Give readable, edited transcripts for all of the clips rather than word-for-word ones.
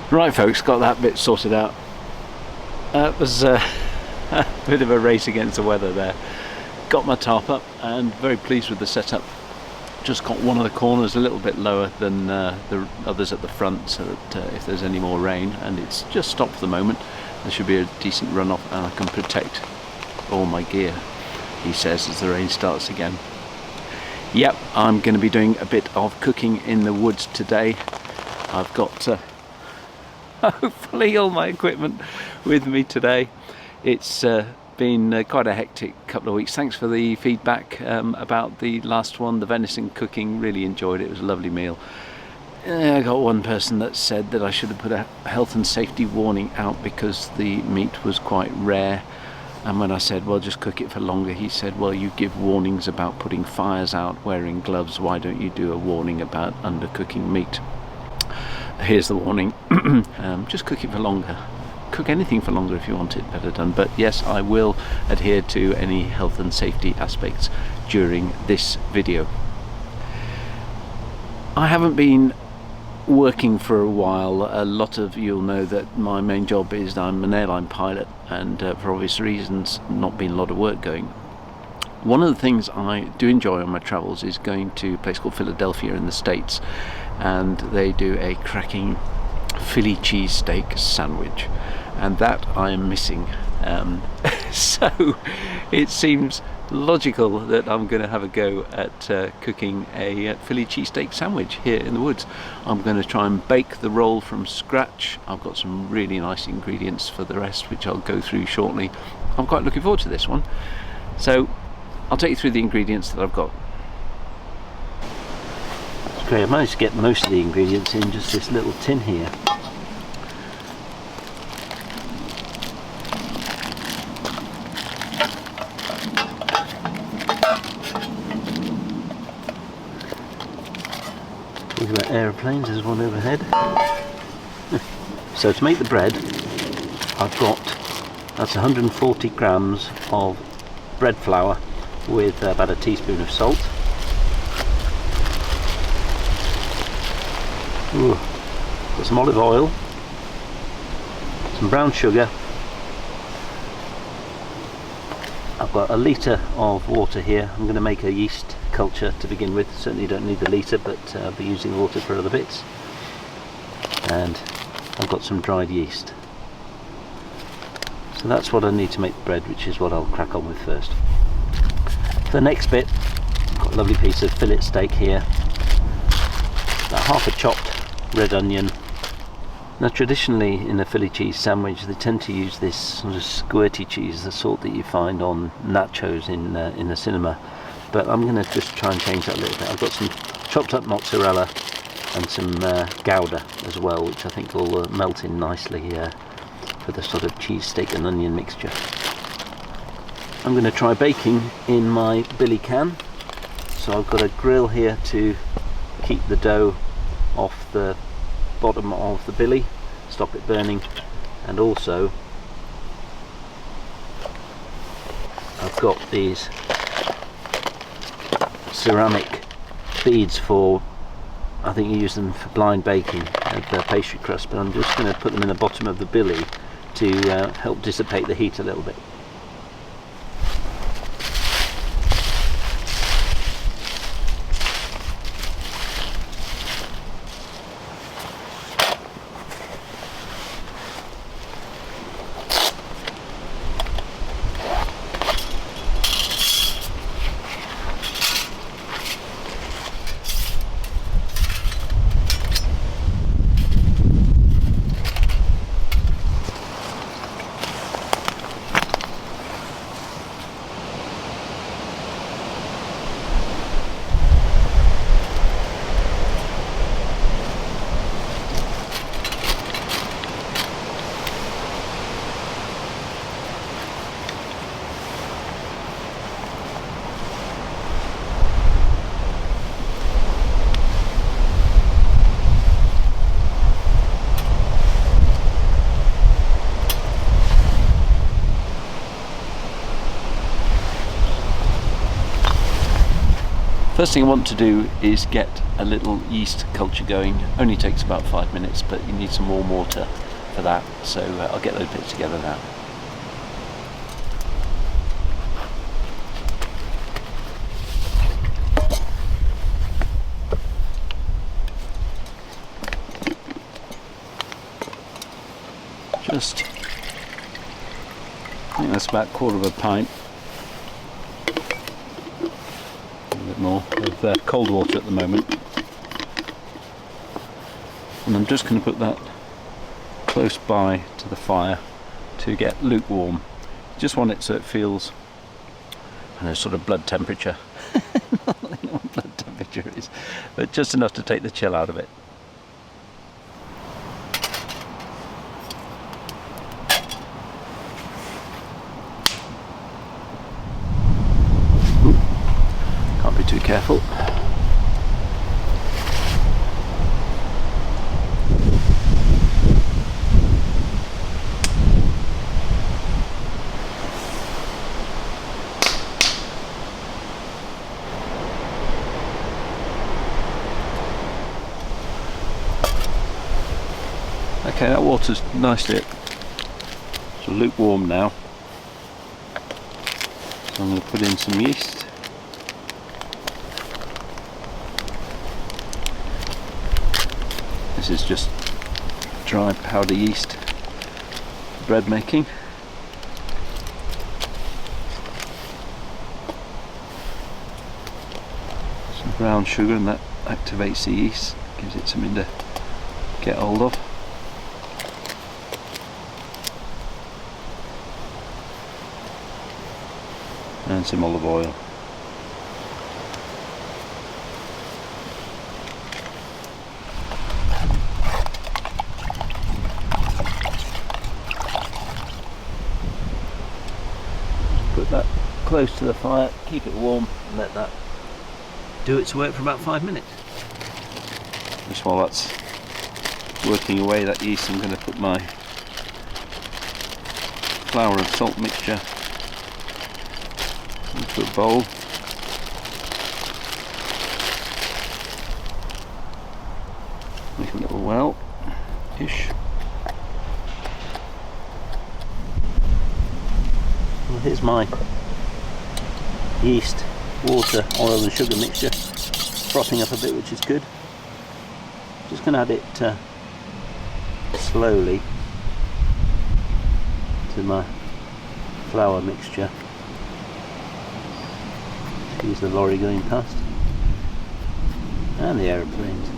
Right folks, got that bit sorted out. It was a bit of a race against the weather there. Got my tarp up and very pleased with the setup. Just got one of the corners a little bit lower than the others at the front, so that if there's any more rain, and it's just stopped for the moment, there should be a decent runoff and I can protect all my gear, he says, as the rain starts again. Yep, I'm going to be doing a bit of cooking in the woods today. I've got hopefully all my equipment with me today. It's been quite a hectic couple of weeks. Thanks for the feedback about the last one, the venison cooking. Really enjoyed it. It was a lovely meal. I got one person that said that I should have put a health and safety warning out because the meat was quite rare, and when I said, well, just cook it for longer, he said, well, you give warnings about putting fires out, wearing gloves, why don't you do a warning about undercooking meat? Here's the warning. Just cook it for longer. Cook anything for longer if you want it better done. But yes, I will adhere to any health and safety aspects during this video. I haven't been working for a while. A lot of you'll know that my main job is I'm an airline pilot, and for obvious reasons not been a lot of work going. One of the things I do enjoy on my travels is going to a place called Philadelphia in the States, and they do a cracking Philly cheesesteak sandwich, and that I am missing. So it seems logical that I'm going to have a go at cooking a Philly cheesesteak sandwich here in the woods. I'm going to try and bake the roll from scratch. I've got some really nice ingredients for the rest, which I'll go through shortly. I'm quite looking forward to this one. So I'll take you through the ingredients that I've got. It's great, I managed to get most of the ingredients in just this little tin here. Talking about aeroplanes, there's one overhead. So to make the bread, I've got, that's 140 grams of bread flour with about a teaspoon of salt. Ooh. Got some olive oil, some brown sugar. I've got a litre of water here. I'm going to make a yeast culture to begin with. Certainly don't need the litre, but I'll be using water for other bits. And I've got some dried yeast. So that's what I need to make the bread, which is what I'll crack on with first. For the next bit, I've got a lovely piece of fillet steak here. About half a chopped red onion. Now traditionally in a Philly cheese sandwich they tend to use this sort of squirty cheese, the sort that you find on nachos in the cinema, but I'm going to just try and change that a little bit. I've got some chopped up mozzarella and some Gouda as well, which I think will melt in nicely for the sort of cheese steak and onion mixture. I'm going to try baking in my billy can, so I've got a grill here to keep the dough off the bottom of the billy, stop it burning, and also I've got these ceramic beads for, I think you use them for blind baking of the pastry crust, but I'm just going to put them in the bottom of the billy to help dissipate the heat a little bit. First thing I want to do is get a little yeast culture going. Only takes about 5 minutes, but you need some warm water for that, so I'll get those bits together now. Just, I think that's about 1/4 of a pint. More of cold water at the moment, and I'm just going to put that close by to the fire to get lukewarm. Just want it so it feels, I know, sort of blood temperature. I don't know what blood temperature is, but just enough to take the chill out of it. Too careful. Okay, that water's nicely sort of lukewarm now, so I'm going to put in some yeast. This is just dry powder yeast for bread making. Some brown sugar, and that activates the yeast, gives it something to get hold of. And some olive oil. Put that close to the fire, keep it warm, and let that do its work for about 5 minutes. Just while that's working away, that yeast, I'm going to put my flour and salt mixture into a bowl. Make a little well-ish. Well, here's my yeast, water, oil and sugar mixture, frothing up a bit, which is good. Just going to add it slowly to my flour mixture. Excuse the lorry going past, and the aeroplanes.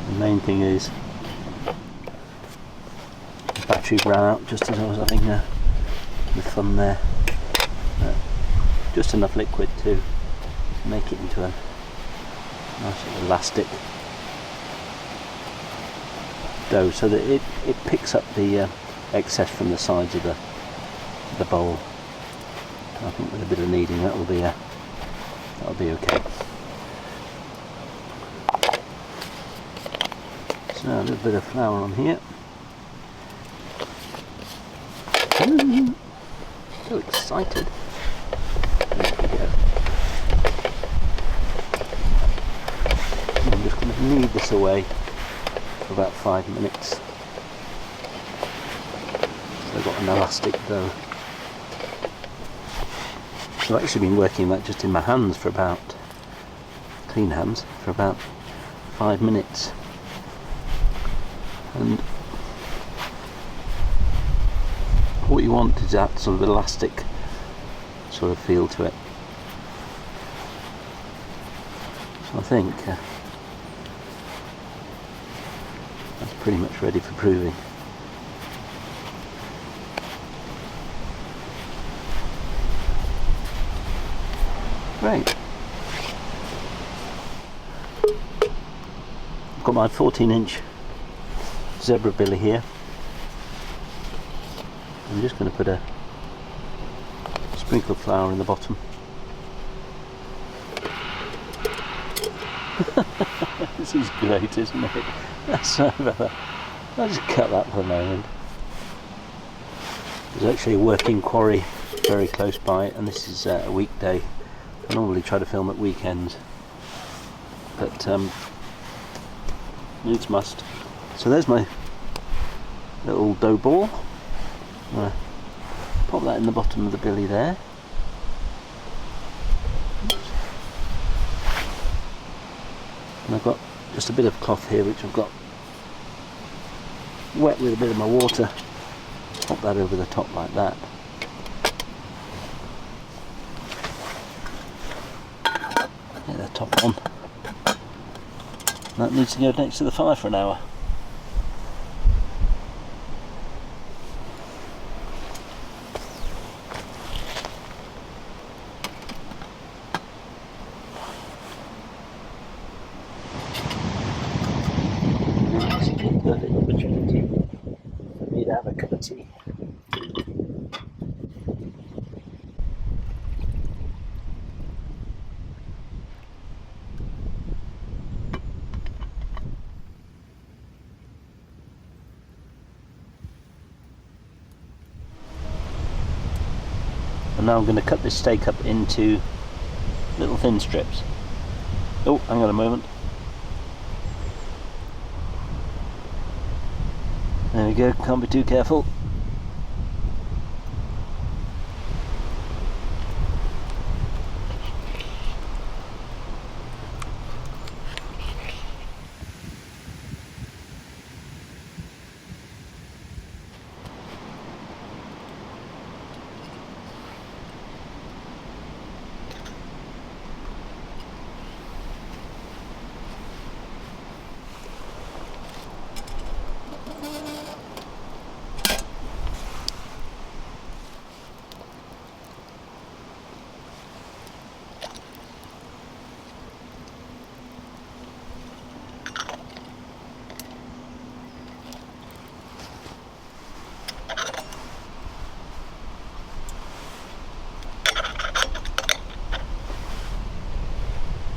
The main thing is the battery ran out just as I was having the fun there. Just enough liquid to make it into a nice elastic dough, so that it picks up the excess from the sides of the bowl. I think with a bit of kneading that'll be okay. So a little bit of flour on here. Ooh, so excited. There we go. I'm just going to knead this away for about 5 minutes. So I've got an elastic dough. So I've actually been working that just in my hands for about, clean hands, for about 5 minutes. And what you want is that sort of elastic sort of feel to it. So I think that's pretty much ready for proving. Great. I've got my 14-inch zebra billy here. I'm just going to put a sprinkle of flour in the bottom. This is great, isn't it? Sorry about that. I'll just cut that for a moment. There's actually a working quarry very close by, and this is a weekday. I normally try to film at weekends, but needs must. So there's my little dough ball. I'm gonna pop that in the bottom of the billy there. And I've got just a bit of cloth here which I've got wet with a bit of my water. Pop that over the top like that. Get the top on. That needs to go next to the fire for an hour. It's a perfect opportunity for me to have a cup of tea. And now I'm going to cut this steak up into little thin strips. Oh, hang on a moment. There we go, can't be too careful.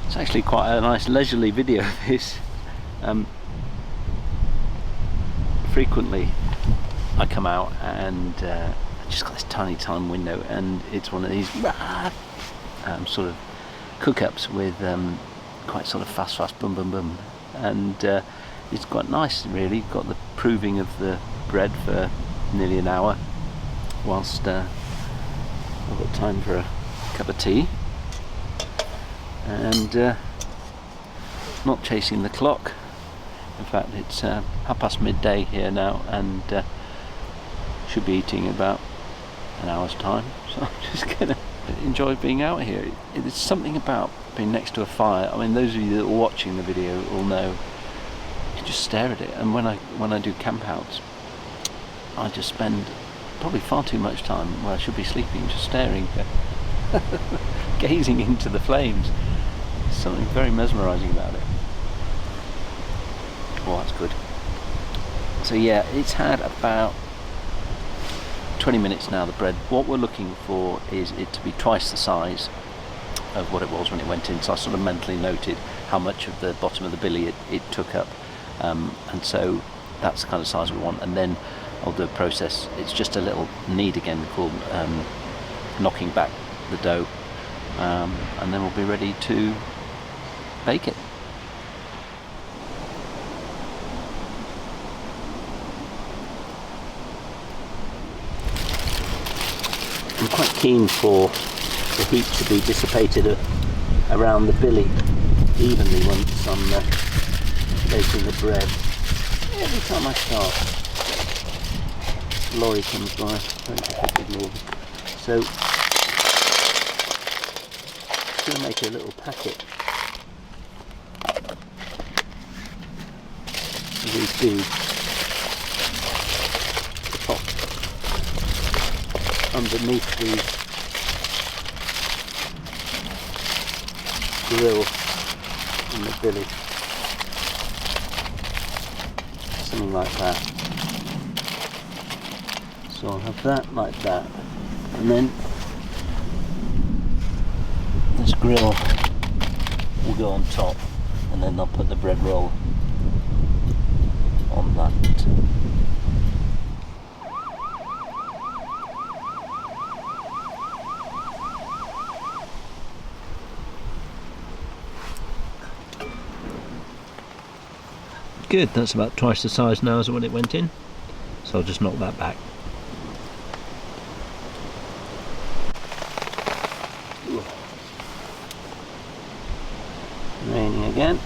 It's actually quite a nice leisurely video of this. Frequently I come out and I just got this tiny time window, and it's one of these sort of cook-ups with quite sort of fast boom boom boom, and it's quite nice really. Got the proving of the bread for nearly an hour whilst I've got time for a cup of tea. And not chasing the clock. In fact, it's midday here now, and should be eating in about an hour's time. So I'm just gonna enjoy being out here. There's something about being next to a fire. I mean, those of you that are watching the video will know. You can just stare at it. And when I do campouts, I just spend probably far too much time where I should be sleeping, just staring, gazing into the flames. Something very mesmerising about it. Oh, that's good. So yeah, it's had about 20 minutes now, the bread. What we're looking for is it to be twice the size of what it was when it went in. So I sort of mentally noted how much of the bottom of the billy it took up, and so that's the kind of size we want. And then I'll do a process. It's just a little knead again called knocking back the dough, and then we'll be ready to bake it. I'm quite keen for the heat to be dissipated around the billy evenly once I'm baking the bread. Every time I start, a lorry comes by, don't just ignore them. So, I'm going to make a little packet of these beads to pop underneath the grill in the billy. Something like that. So I'll have that like that, and then this grill will go on top, and then I'll put the bread roll on that. good. That's about twice the size now as when it went in, so I'll just knock that back. Raining again.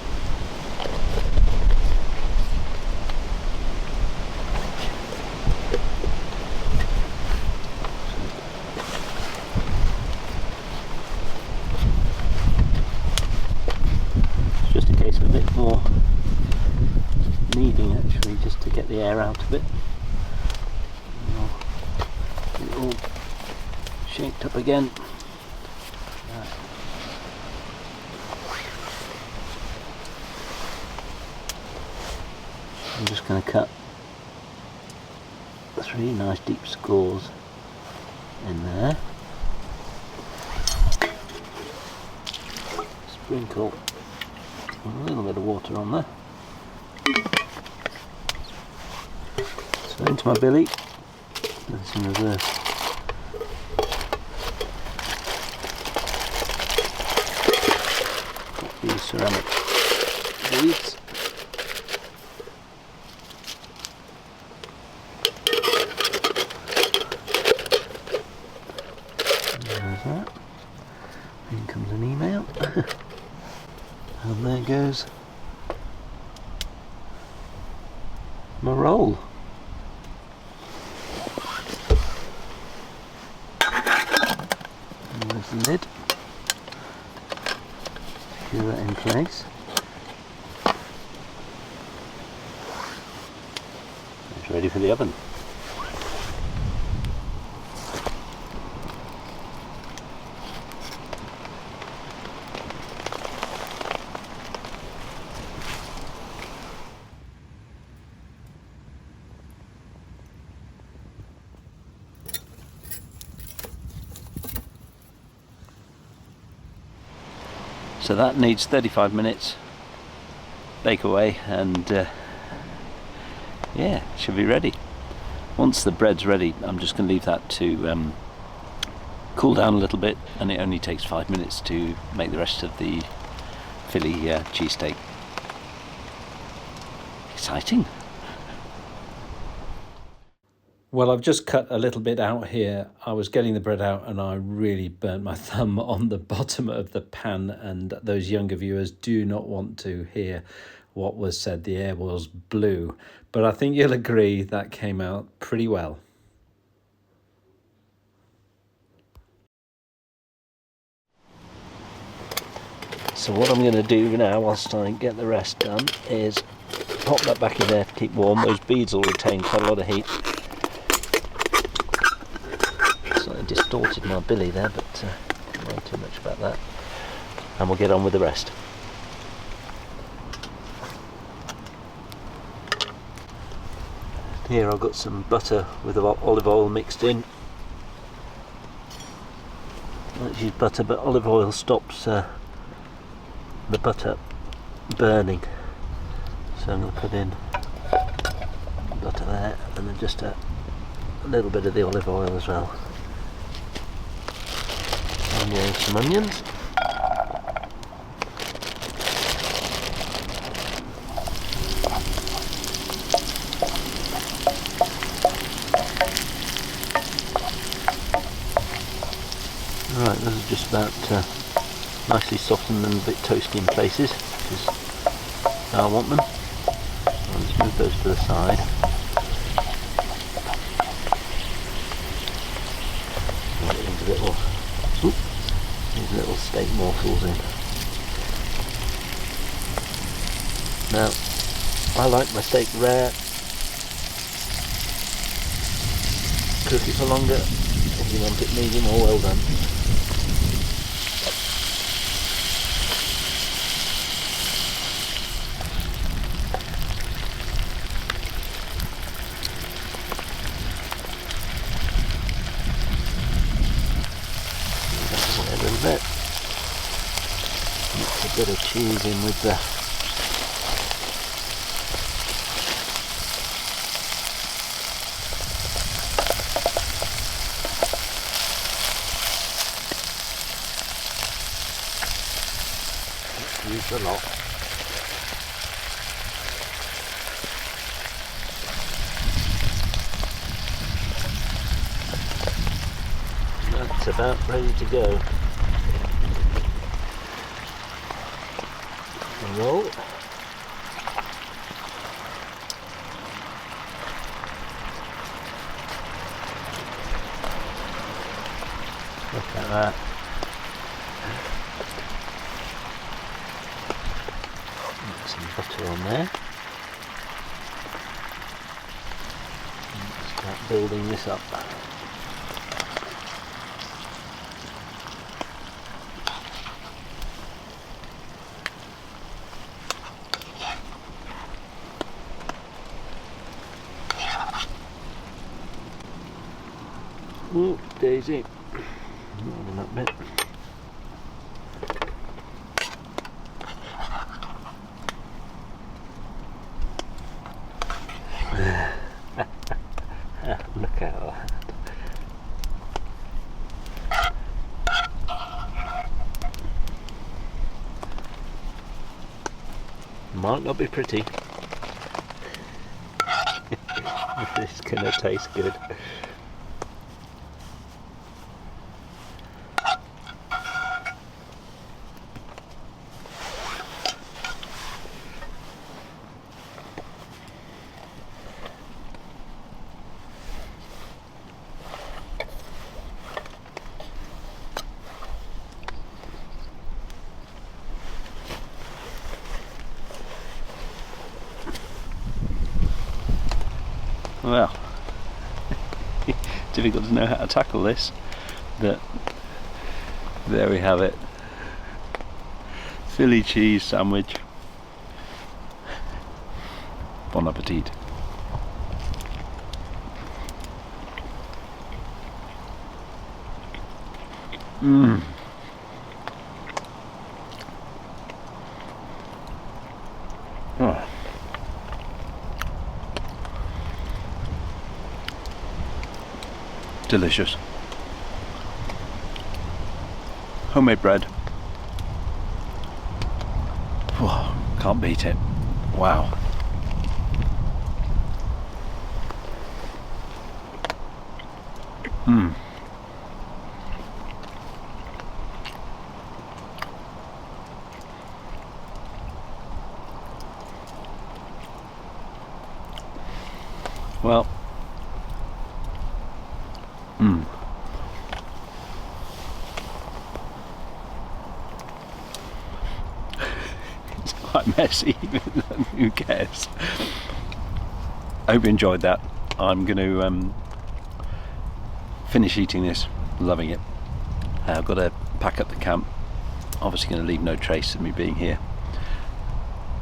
It's just a case of a bit more kneading actually, just to get the air out of it. Get it all shaped up again. I'm just going to cut 3 nice deep scores in there. Sprinkle a little bit of water on there. So into my billy, that's in reverse. Got these ceramic beads. That. In comes an email, and there goes my roll. And there's the lid. Secure that in place. It's ready for the oven. So that needs 35 minutes, bake away, and yeah, it should be ready. Once the bread's ready, I'm just going to leave that to cool down a little bit, and it only takes 5 minutes to make the rest of the Philly cheesesteak. Exciting. Well, I've just cut a little bit out here. I was getting the bread out and I really burnt my thumb on the bottom of the pan, and those younger viewers do not want to hear what was said. The air was blue, but I think you'll agree that came out pretty well. So what I'm going to do now, whilst I get the rest done, is pop that back in there to keep warm. Those beads will retain quite a lot of heat. Distorted my billy there, but don't worry too much about that, and we'll get on with the rest. Here I've got some butter with olive oil mixed in. Let's use butter, but olive oil stops the butter burning, so I'm going to put in butter there, and then just a little bit of the olive oil as well. And some onions. Right, those are just about nicely softened and a bit toasty in places, which is how I want them. I'll just move those to the side. Little steak morsels in. Now, I like my steak rare. Cook it for longer if you want it medium or well done. A little bit. Mix a bit of cheese in with the use a lot. It's about ready to go. Roll. Look at that. Get some butter on there. And start building this up. Oh, Daisy. More than that bit. Look at that. Might not be pretty. It's gonna taste good. Well, difficult to know how to tackle this, but there we have it. Philly cheese sandwich. Bon appetit. Mmm. Oh. Delicious. Homemade bread. Whoa, can't beat it. Wow. Mmm. Well. Mmm. It's quite messy, who cares? I hope you enjoyed that. I'm going to finish eating this, loving it. I've got to pack up the camp, obviously going to leave no trace of me being here,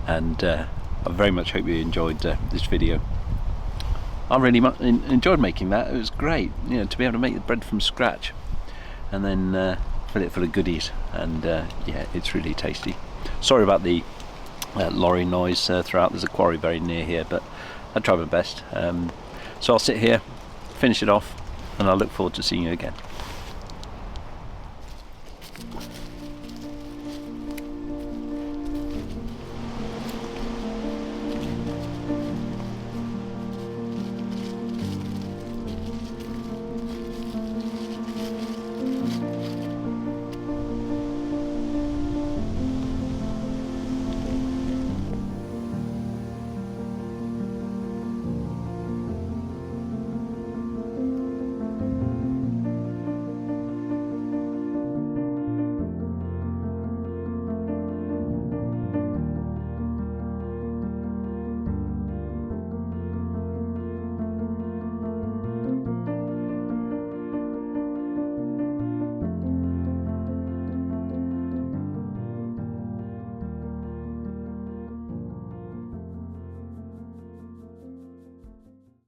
and I very much hope you enjoyed this video. I really enjoyed making that. It was great, you know, to be able to make the bread from scratch and then fill it full of goodies, and yeah, it's really tasty. Sorry about the lorry noise throughout. There's a quarry very near here, but I tried my best. So I'll sit here, finish it off, and I look forward to seeing you again.